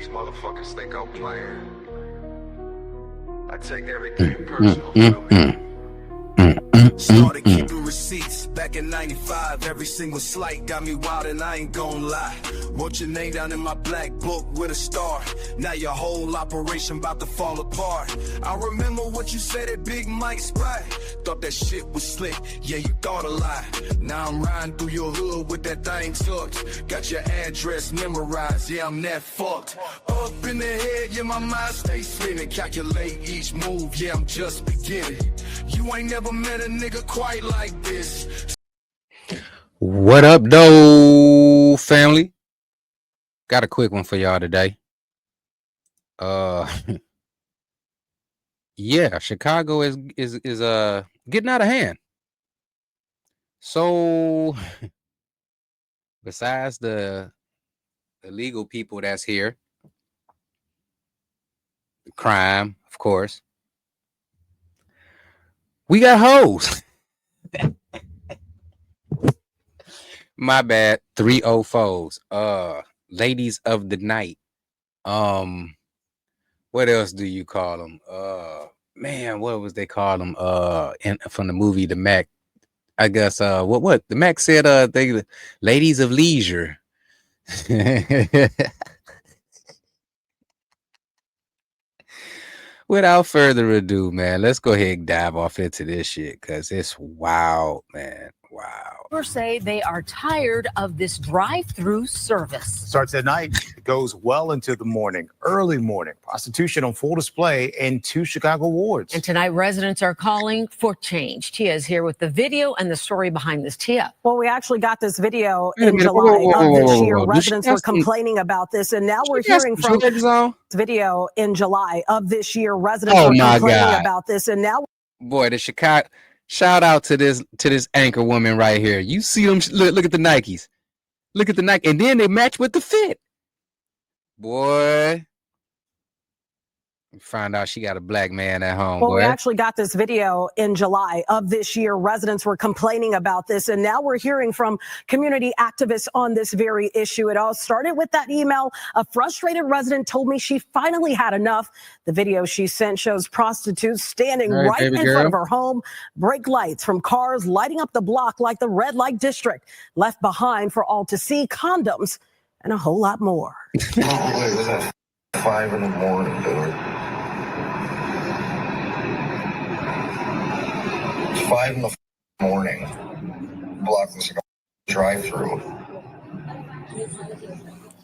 These motherfuckers think I'm playing. I take everything personal, feel me? Started keeping receipts back in 95. Every single slight got me wild and I ain't gon' lie. Wrote your name down in my black book with a star. Now your whole operation about to fall apart. I remember what you said at Big Mike's spot. Thought that shit was slick, yeah, you thought a lot. Now I'm riding through your hood with that thing tucked. Got your address memorized, yeah, I'm that fucked. Up in the head, yeah, my mind stays spinning. Calculate each move, yeah, I'm just beginning. You ain't never met a nigga quite like this. What up, though, family? Got a quick one for y'all today. Yeah, Chicago is getting out of hand. So besides the illegal people that's here, the crime, of course, we got hoes. My bad. 304's. Ladies of the night. What else do you call them? Man, what was they call them? From the movie The Mac. I guess what the Mac said, they ladies of leisure. Without further ado, man, let's go ahead and dive off into this shit because it's wild, man. Wow. Say they are tired of this drive-through service. Starts at night, it goes well into the morning, early morning. Prostitution on full display in 2 Chicago wards. And tonight, residents are calling for change. Tia is here with the video and the story behind this. Tia. Well, we actually got this video in July of this year. Residents were complaining about this, and now we're hearing from this video in July of this year. Residents were complaining about this, and now boy, the Chicago. Shout out to this anchor woman right here. You see them? Look at the Nikes. Look at the Nike, and then they match with the fit. Boy, find out she got a black man at home. Well, boy. We actually got this video in July of this year. Residents were complaining about this, and now we're hearing from community activists on this very issue. It all started with that email. A frustrated resident told me she finally had enough. The video she sent shows prostitutes standing right in front of her home, brake lights from cars lighting up the block like the red light district, left behind for all to see, condoms, and a whole lot more. It was at 5 in the morning, dude. It's 5 in the morning. Block this drive-through.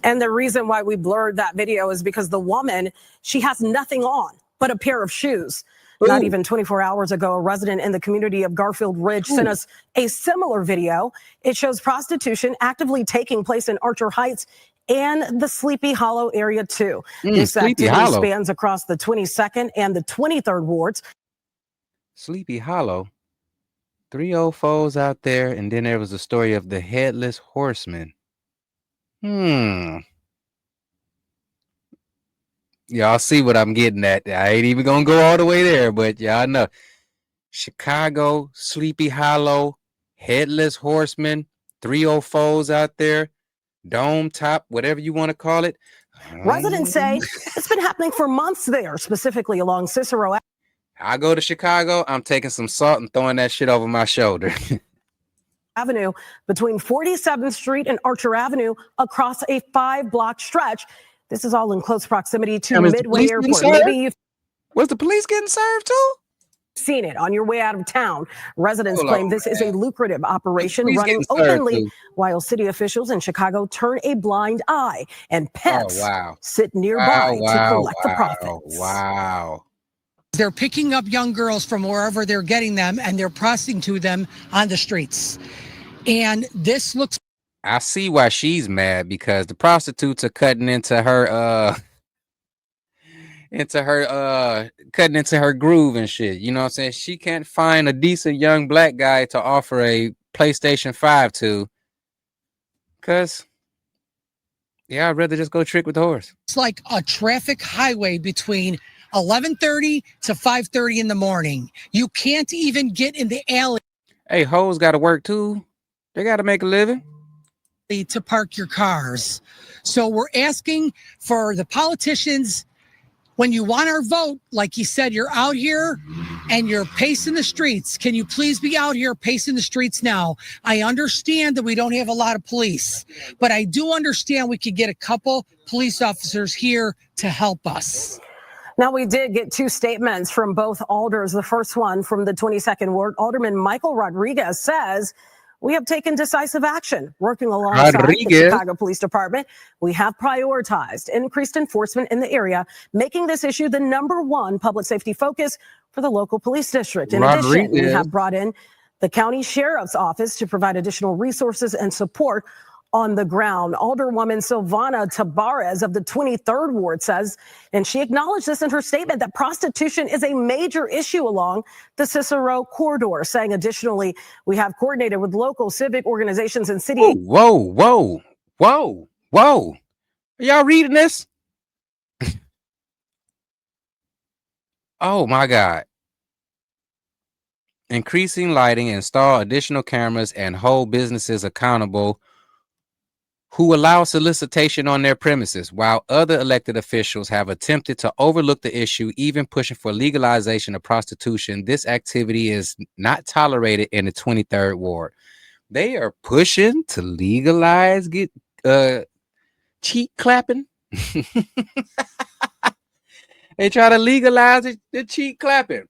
And the reason why we blurred that video is because the woman, she has nothing on but a pair of shoes. Ooh. Not even 24 hours ago, a resident in the community of Garfield Ridge sent us a similar video. It shows prostitution actively taking place in Archer Heights and the Sleepy Hollow area too. This activity spans across the 22nd and the 23rd wards. Sleepy Hollow. 304's out there, and then there was the story of the headless horseman. Y'all see what I'm getting at. I ain't even gonna go all the way there, but y'all know. Chicago, Sleepy Hollow, headless horseman, 304's out there, dome top, whatever you want to call it. Residents say it's been happening for months there, specifically along Cicero. I go to Chicago, I'm taking some salt and throwing that shit over my shoulder. Avenue between 47th Street and Archer Avenue across a 5-block stretch. This is all in close proximity to Midway Airport. Maybe was the police getting served too? Seen it on your way out of town. Residents claim this is a lucrative operation running openly while city officials in Chicago turn a blind eye and pets sit nearby to collect the profits. Wow. They're picking up young girls from wherever they're getting them and they're prostituting them on the streets. And this looks. I see why she's mad, because the prostitutes are cutting into her cutting into her groove and shit. You know what I'm saying? She can't find a decent young black guy to offer a PlayStation 5 to. Cause I'd rather just go trick with the horse. It's like a traffic highway between 11:30 to 5:30 in the morning. You can't even get in the alley. Hey, hoes got to work too. They got to make a living. to park your cars. So we're asking for the politicians, when you want our vote, like you said, you're out here and you're pacing the streets. Can you please be out here pacing the streets now? I understand that we don't have a lot of police, but I do understand we could get a couple police officers here to help us. Now, we did get two statements from both alders. The first one from the 22nd Ward, Alderman Michael Rodriguez says, "We have taken decisive action. Working alongside the Chicago Police Department, we have prioritized increased enforcement in the area, making this issue the #1 public safety focus for the local police district. In addition, we have brought in the county sheriff's office to provide additional resources and support on the ground." Alderwoman Silvana Tabarez of the 23rd Ward says, and she acknowledged this in her statement, that prostitution is a major issue along the Cicero corridor, saying additionally, we have coordinated with local civic organizations and city. Whoa. Are y'all reading this? Oh my God. Increasing lighting, install additional cameras, and hold businesses accountable who allow solicitation on their premises, while other elected officials have attempted to overlook the issue, even pushing for legalization of prostitution. This activity is not tolerated in the 23rd Ward. They are pushing to legalize cheek clapping. They try to legalize the cheek clapping.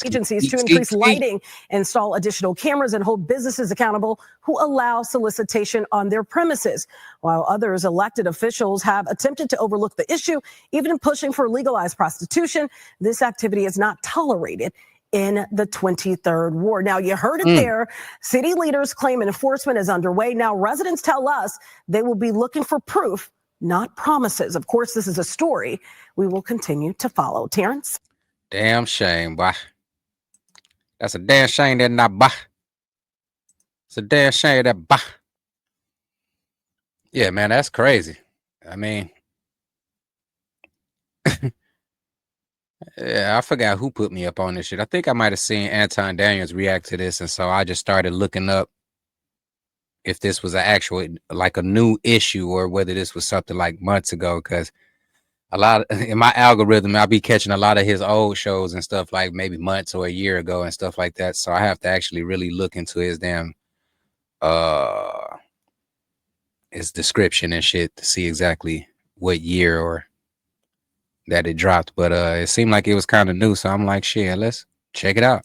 Agencies to increase lighting, install additional cameras, and hold businesses accountable who allow solicitation on their premises, while others elected officials have attempted to overlook the issue, even pushing for legalized prostitution. This activity is not tolerated in the 23rd Ward. Now, you heard it there. City leaders claim enforcement is underway. Now, residents tell us they will be looking for proof, not promises. Of course, this is a story we will continue to follow. Terrence? Damn shame, boy. That's a damn shame that not bah. It's a damn shame that bah. Yeah, man, that's crazy. I mean, yeah, I forgot who put me up on this shit. I think I might have seen Anton Daniels react to this, and so I just started looking up if this was an actual, like a new issue, or whether this was something like months ago, because a lot of, in my algorithm, I'll be catching a lot of his old shows and stuff like maybe months or a year ago and stuff like that. So I have to actually really look into his damn his description and shit to see exactly what year or that it dropped. But it seemed like it was kind of new, so I'm like, shit, let's check it out.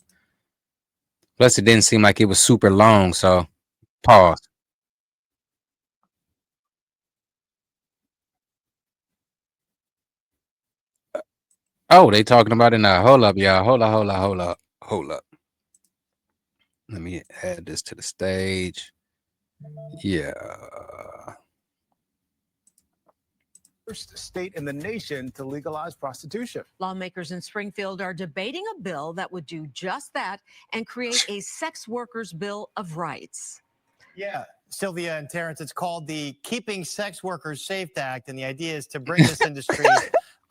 Plus, it didn't seem like it was super long, so pause. Oh, they talking about it now. Hold up, y'all. Hold up. Let me add this to the stage. Yeah. First state in the nation to legalize prostitution. Lawmakers in Springfield are debating a bill that would do just that and create a sex workers' bill of rights. Yeah, Sylvia and Terrence, it's called the Keeping Sex Workers Safe Act, and the idea is to bring this industry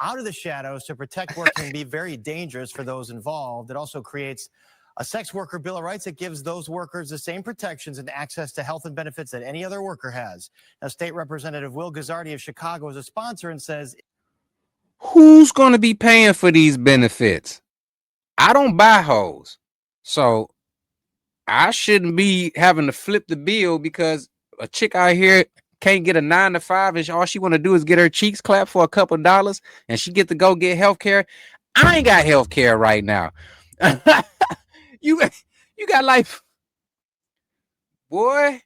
out of the shadows to protect work can be very dangerous for those involved. It also creates a sex worker bill of rights that gives those workers the same protections and access to health and benefits that any other worker has. Now, State Representative Will Guzzardi of Chicago is a sponsor and says, who's going to be paying for these benefits? I don't buy hoes, so I shouldn't be having to flip the bill because a chick out here can't get a 9 to 5 and all she want to do is get her cheeks clapped for a couple of dollars and she get to go get health care. I ain't got health care right now. you got life, boy.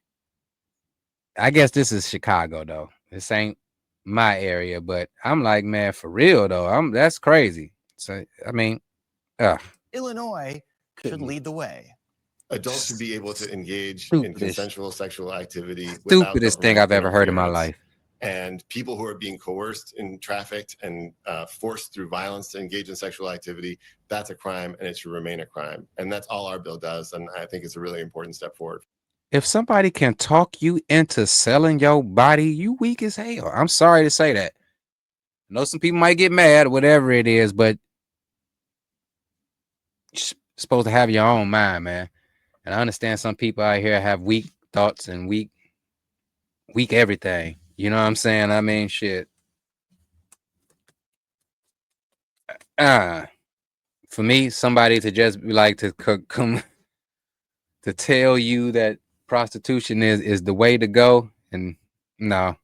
I guess this is Chicago though. This ain't my area, but I'm like, man, for real though. That's crazy. So I mean, Illinois should lead the way. Adults should be able to engage in consensual sexual activity. Stupidest thing I've ever heard in my life. And people who are being coerced and trafficked and forced through violence to engage in sexual activity, that's a crime and it should remain a crime. And that's all our bill does. And I think it's a really important step forward. If somebody can talk you into selling your body, you weak as hell. I'm sorry to say that. I know some people might get mad or whatever it is, but you're supposed to have your own mind, man. And I understand some people out here have weak thoughts and weak everything. You know what I'm saying? I mean, shit. For me, somebody to just be like to come to tell you that prostitution is the way to go, and no.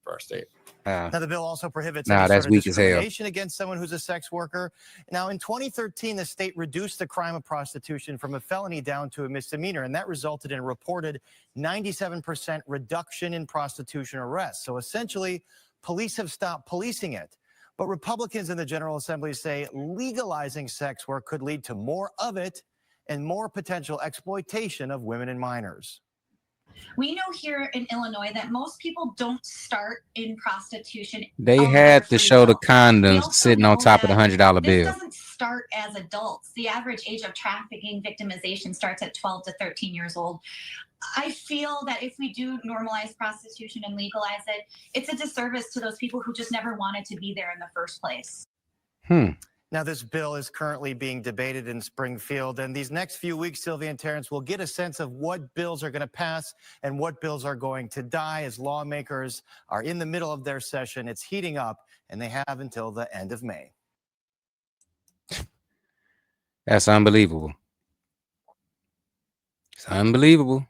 For our state. Now, the bill also prohibits Nah, any that's sort of weak as hell. discrimination against someone who's a sex worker. Now, in 2013, the state reduced the crime of prostitution from a felony down to a misdemeanor, and that resulted in a reported 97% reduction in prostitution arrests. So essentially, police have stopped policing it. But Republicans in the General Assembly say legalizing sex work could lead to more of it and more potential exploitation of women and minors. We know here in Illinois that most people don't start in prostitution. They had to show the condoms sitting on top of the $100 bill. This doesn't start as adults. The average age of trafficking victimization starts at 12 to 13 years old. I feel that if we do normalize prostitution and legalize it, it's a disservice to those people who just never wanted to be there in the first place. Now, this bill is currently being debated in Springfield, and these next few weeks, Sylvia and Terrence will get a sense of what bills are going to pass and what bills are going to die as lawmakers are in the middle of their session. It's heating up, and they have until the end of May. That's unbelievable. It's unbelievable.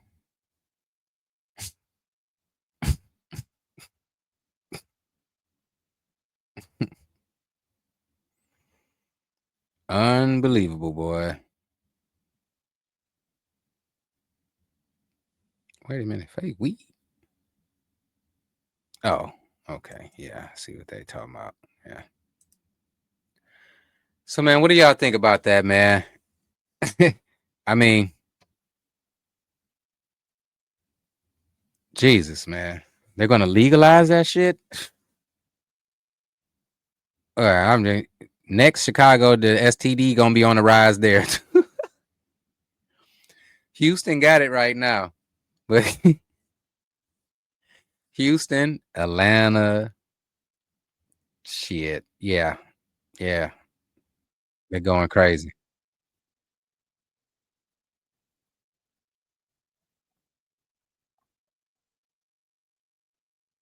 Unbelievable, boy. Wait a minute, fake weed. Oh, okay. Yeah, I see what they talking about. Yeah. So, man, what do y'all think about that, man? I mean, Jesus, man. They're gonna legalize that shit? All right, I'm just, next Chicago, the STD gonna be on the rise there. Houston got it right now, but Houston, Atlanta, shit, yeah, they're going crazy.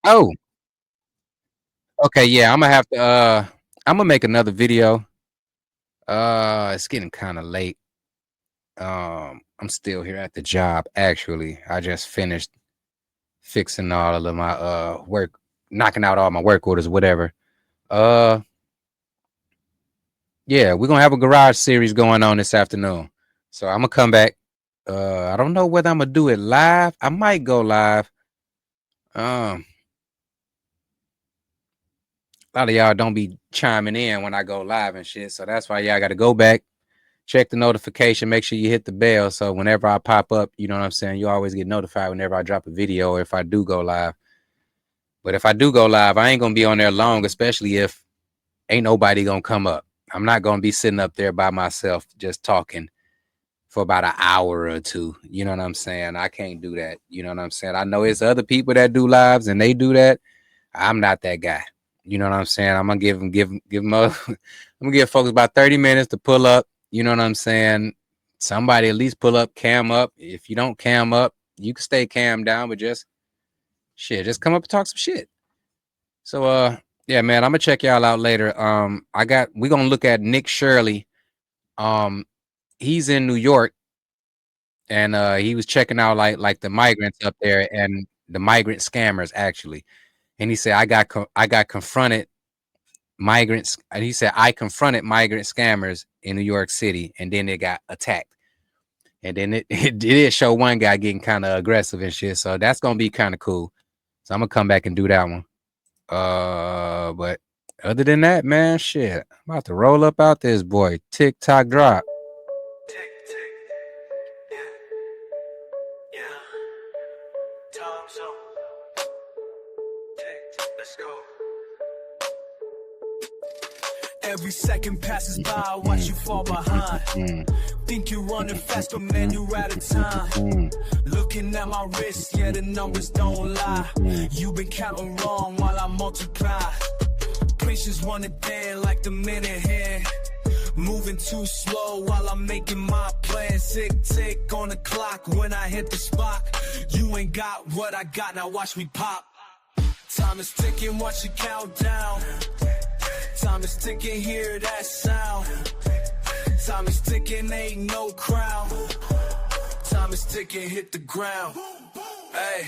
Oh, okay, yeah, I'm gonna have to. I'm gonna make another video. It's getting kind of late. I'm still here at the job. Actually, I just finished fixing all of my work, knocking out all my work orders, whatever. Yeah, we're gonna have a garage series going on this afternoon. So I'm gonna come back. I don't know whether I'm gonna do it live. I might go live. A lot of y'all don't be chiming in when I go live and shit. So that's why y'all got to go back, check the notification, make sure you hit the bell. So whenever I pop up, you know what I'm saying? You always get notified whenever I drop a video or if I do go live. But if I do go live, I ain't going to be on there long, especially if ain't nobody going to come up. I'm not going to be sitting up there by myself just talking for about an hour or two. You know what I'm saying? I can't do that. You know what I'm saying? I know it's other people that do lives and they do that. I'm not that guy. You know what I'm saying? I'm gonna give them I'm gonna give folks about 30 minutes to pull up. You know what I'm saying? Somebody at least pull up, cam up. If you don't cam up, you can stay cam down, but just come up and talk some shit. So yeah, man, I'm gonna check y'all out later. We're gonna look at Nick Shirley. He's in New York, and he was checking out like the migrants up there and the migrant scammers actually. And he said, I got confronted migrants. And he said, I confronted migrant scammers in New York City, and then they got attacked. And then it did show one guy getting kind of aggressive and shit. So that's going to be kind of cool. So I'm going to come back and do that one. But other than that, man, shit, I'm about to roll up out this boy. TikTok drop. Every second passes by, watch you fall behind. Think you're running fast, but man, you're out of time. Looking at my wrist, yeah, the numbers don't lie. You've been counting wrong while I multiply. Patience wanna dance like the minute hand. Moving too slow while I'm making my plan. Tick, tick on the clock when I hit the spot. You ain't got what I got, now watch me pop. Time is ticking, watch it count down. Time is ticking, hear that sound. Time is ticking, ain't no crown. Time is ticking, hit the ground. Hey.